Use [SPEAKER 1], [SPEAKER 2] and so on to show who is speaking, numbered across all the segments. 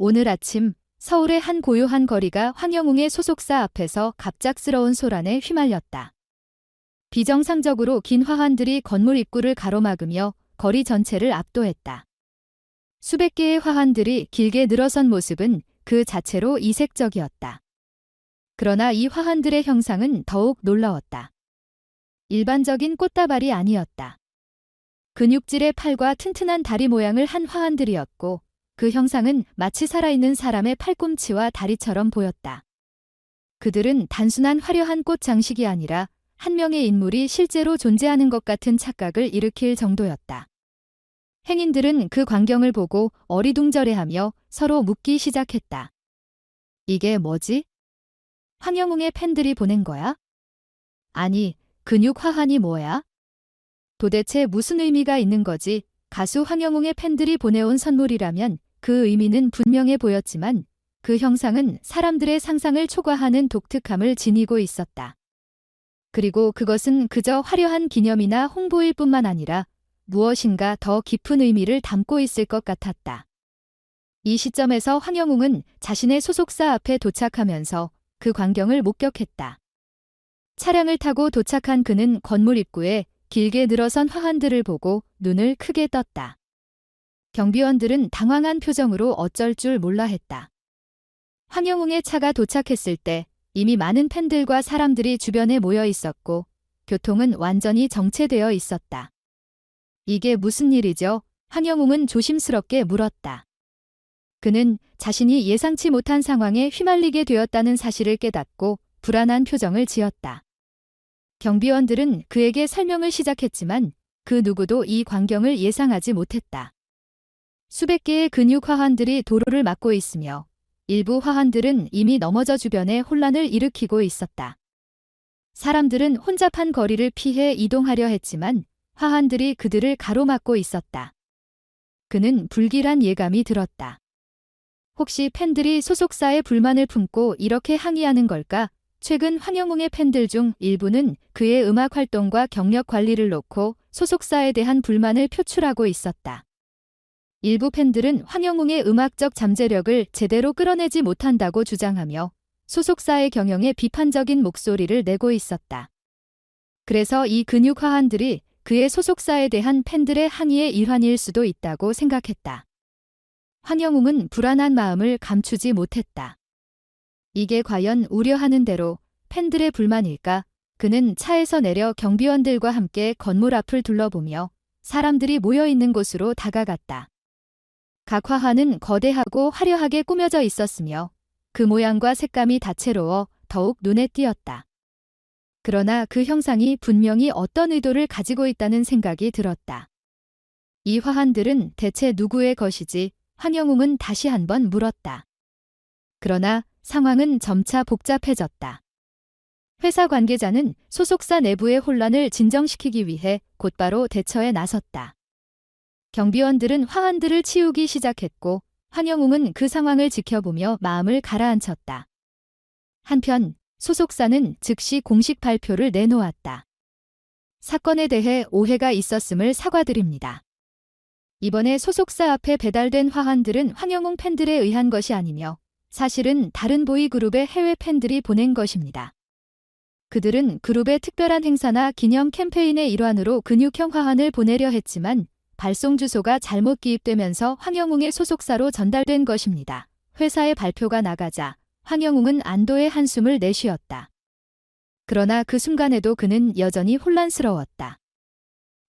[SPEAKER 1] 오늘 아침 서울의 한 고요한 거리가 황영웅의 소속사 앞에서 갑작스러운 소란에 휘말렸다. 비정상적으로 긴 화환들이 건물 입구를 가로막으며 거리 전체를 압도했다. 수백 개의 화환들이 길게 늘어선 모습은 그 자체로 이색적이었다. 그러나 이 화환들의 형상은 더욱 놀라웠다. 일반적인 꽃다발이 아니었다. 근육질의 팔과 튼튼한 다리 모양을 한 화환들이었고 그 형상은 마치 살아있는 사람의 팔꿈치와 다리처럼 보였다. 그들은 단순한 화려한 꽃 장식이 아니라 한 명의 인물이 실제로 존재하는 것 같은 착각을 일으킬 정도였다. 행인들은 그 광경을 보고 어리둥절해하며 서로 묻기 시작했다. 이게 뭐지? 황영웅의 팬들이 보낸 거야? 아니, 근육 화환이 뭐야? 도대체 무슨 의미가 있는 거지? 가수 황영웅의 팬들이 보내온 선물이라면 그 의미는 분명해 보였지만 그 형상은 사람들의 상상을 초과하는 독특함을 지니고 있었다. 그리고 그것은 그저 화려한 기념이나 홍보일 뿐만 아니라 무엇인가 더 깊은 의미를 담고 있을 것 같았다. 이 시점에서 황영웅은 자신의 소속사 앞에 도착하면서 그 광경을 목격했다. 차량을 타고 도착한 그는 건물 입구에 길게 늘어선 화환들을 보고 눈을 크게 떴다. 경비원들은 당황한 표정으로 어쩔 줄 몰라 했다. 황영웅의 차가 도착했을 때 이미 많은 팬들과 사람들이 주변에 모여 있었고 교통은 완전히 정체되어 있었다. 이게 무슨 일이죠? 황영웅은 조심스럽게 물었다. 그는 자신이 예상치 못한 상황에 휘말리게 되었다는 사실을 깨닫고 불안한 표정을 지었다. 경비원들은 그에게 설명을 시작했지만 그 누구도 이 광경을 예상하지 못했다. 수백 개의 근육 화환들이 도로를 막고 있으며 일부 화환들은 이미 넘어져 주변에 혼란을 일으키고 있었다. 사람들은 혼잡한 거리를 피해 이동하려 했지만 화환들이 그들을 가로막고 있었다. 그는 불길한 예감이 들었다. 혹시 팬들이 소속사에 불만을 품고 이렇게 항의하는 걸까? 최근 황영웅의 팬들 중 일부는 그의 음악 활동과 경력 관리를 놓고 소속사에 대한 불만을 표출하고 있었다. 일부 팬들은 황영웅의 음악적 잠재력을 제대로 끌어내지 못한다고 주장하며 소속사의 경영에 비판적인 목소리를 내고 있었다. 그래서 이 근육 화환들이 그의 소속사에 대한 팬들의 항의의 일환일 수도 있다고 생각했다. 황영웅은 불안한 마음을 감추지 못했다. 이게 과연 우려하는 대로 팬들의 불만일까? 그는 차에서 내려 경비원들과 함께 건물 앞을 둘러보며 사람들이 모여 있는 곳으로 다가갔다. 각 화환은 거대하고 화려하게 꾸며져 있었으며 그 모양과 색감이 다채로워 더욱 눈에 띄었다. 그러나 그 형상이 분명히 어떤 의도를 가지고 있다는 생각이 들었다. 이 화환들은 대체 누구의 것이지? 황영웅은 다시 한번 물었다. 그러나 상황은 점차 복잡해졌다. 회사 관계자는 소속사 내부의 혼란을 진정시키기 위해 곧바로 대처에 나섰다. 경비원들은 화환들을 치우기 시작했고 황영웅은 그 상황을 지켜보며 마음을 가라앉혔다. 한편 소속사는 즉시 공식 발표를 내놓았다. 사건에 대해 오해가 있었음을 사과드립니다. 이번에 소속사 앞에 배달된 화환들은 황영웅 팬들에 의한 것이 아니며 사실은 다른 보이그룹의 해외 팬들이 보낸 것입니다. 그들은 그룹의 특별한 행사나 기념 캠페인의 일환으로 근육형 화환을 보내려 했지만 발송 주소가 잘못 기입되면서 황영웅의 소속사로 전달된 것입니다. 회사의 발표가 나가자 황영웅은 안도의 한숨을 내쉬었다. 그러나 그 순간에도 그는 여전히 혼란스러웠다.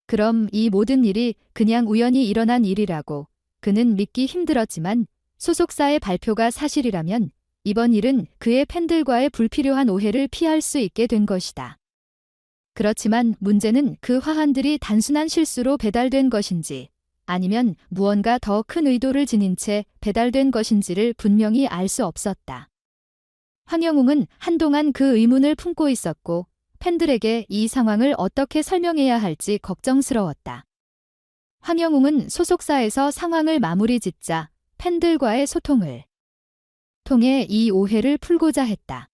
[SPEAKER 1] 그럼 이 모든 일이 그냥 우연히 일어난 일이라고 그는 믿기 힘들었지만 소속사의 발표가 사실이라면 이번 일은 그의 팬들과의 불필요한 오해를 피할 수 있게 된 것이다. 그렇지만 문제는 그 화환들이 단순한 실수로 배달된 것인지 아니면 무언가 더 큰 의도를 지닌 채 배달된 것인지를 분명히 알 수 없었다. 황영웅은 한동안 그 의문을 품고 있었고 팬들에게 이 상황을 어떻게 설명해야 할지 걱정스러웠다. 황영웅은 소속사에서 상황을 마무리 짓자 팬들과의 소통을 통해 이 오해를 풀고자 했다.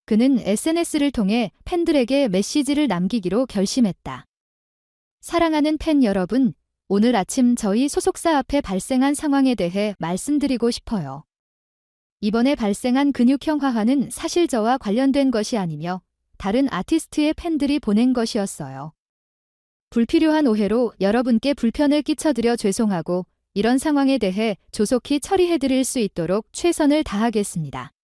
[SPEAKER 1] 그는 SNS를 통해 팬들에게 메시지를 남기기로 결심했다. 사랑하는 팬 여러분, 오늘 아침 저희 소속사 앞에 발생한 상황에 대해 말씀드리고 싶어요. 이번에 발생한 근육형 화환은 사실 저와 관련된 것이 아니며 다른 아티스트의 팬들이 보낸 것이었어요. 불필요한 오해로 여러분께 불편을 끼쳐드려 죄송하고 이런 상황에 대해 조속히 처리해드릴 수 있도록 최선을 다하겠습니다.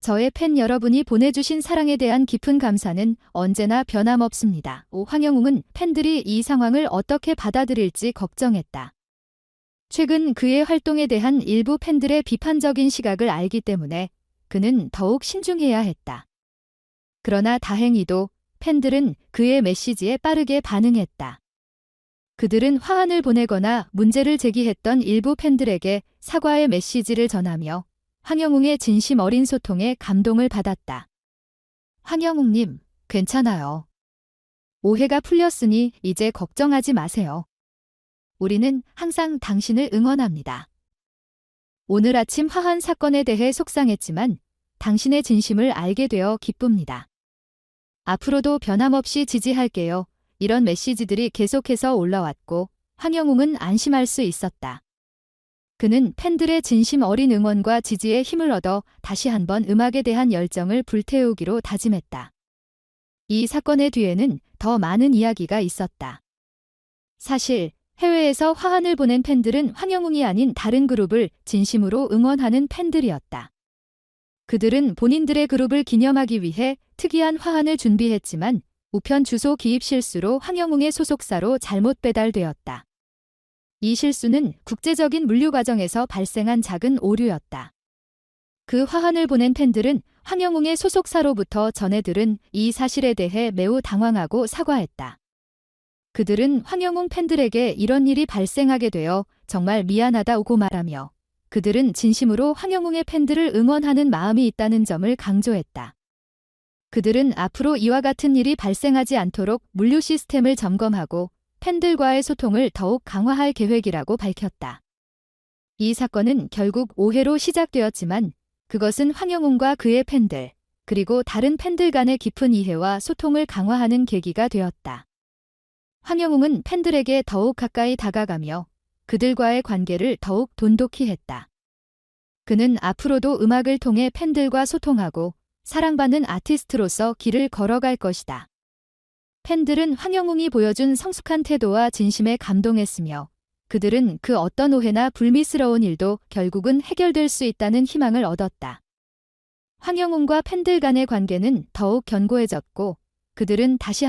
[SPEAKER 1] 저의 팬 여러분이 보내주신 사랑에 대한 깊은 감사는 언제나 변함없습니다. 황영웅은 팬들이 이 상황을 어떻게 받아들일지 걱정했다. 최근 그의 활동에 대한 일부 팬들의 비판적인 시각을 알기 때문에 그는 더욱 신중해야 했다. 그러나 다행히도 팬들은 그의 메시지에 빠르게 반응했다. 그들은 화환을 보내거나 문제를 제기했던 일부 팬들에게 사과의 메시지를 전하며 황영웅의 진심 어린 소통에 감동을 받았다. 황영웅님, 괜찮아요. 오해가 풀렸으니 이제 걱정하지 마세요. 우리는 항상 당신을 응원합니다. 오늘 아침 화환 사건에 대해 속상했지만 당신의 진심을 알게 되어 기쁩니다. 앞으로도 변함없이 지지할게요. 이런 메시지들이 계속해서 올라왔고 황영웅은 안심할 수 있었다. 그는 팬들의 진심 어린 응원과 지지에 힘을 얻어 다시 한번 음악에 대한 열정을 불태우기로 다짐했다. 이 사건의 뒤에는 더 많은 이야기가 있었다. 사실 해외에서 화환을 보낸 팬들은 황영웅이 아닌 다른 그룹을 진심으로 응원하는 팬들이었다. 그들은 본인들의 그룹을 기념하기 위해 특이한 화환을 준비했지만 우편 주소 기입 실수로 황영웅의 소속사로 잘못 배달되었다. 이 실수는 국제적인 물류 과정에서 발생한 작은 오류였다. 그 화환을 보낸 팬들은 황영웅의 소속사로부터 전해 들은 이 사실에 대해 매우 당황하고 사과했다. 그들은 황영웅 팬들에게 이런 일이 발생하게 되어 정말 미안하다고 말하며 그들은 진심으로 황영웅의 팬들을 응원하는 마음이 있다는 점을 강조했다. 그들은 앞으로 이와 같은 일이 발생하지 않도록 물류 시스템을 점검하고 팬들과의 소통을 더욱 강화할 계획이라고 밝혔다. 이 사건은 결국 오해로 시작되었지만 그것은 황영웅과 그의 팬들, 그리고 다른 팬들 간의 깊은 이해와 소통을 강화하는 계기가 되었다. 황영웅은 팬들에게 더욱 가까이 다가가며 그들과의 관계를 더욱 돈독히 했다. 그는 앞으로도 음악을 통해 팬들과 소통하고 사랑받는 아티스트로서 길을 걸어갈 것이다. 팬들은 황영웅이 보여준 성숙한 태도와 진심에 감동했으며 그들은 그 어떤 오해나 불미스러운 일도 결국은 해결될 수 있다는 희망을 얻었다. 황영웅과 팬들 간의 관계는 더욱 견고해졌고 그들은 다시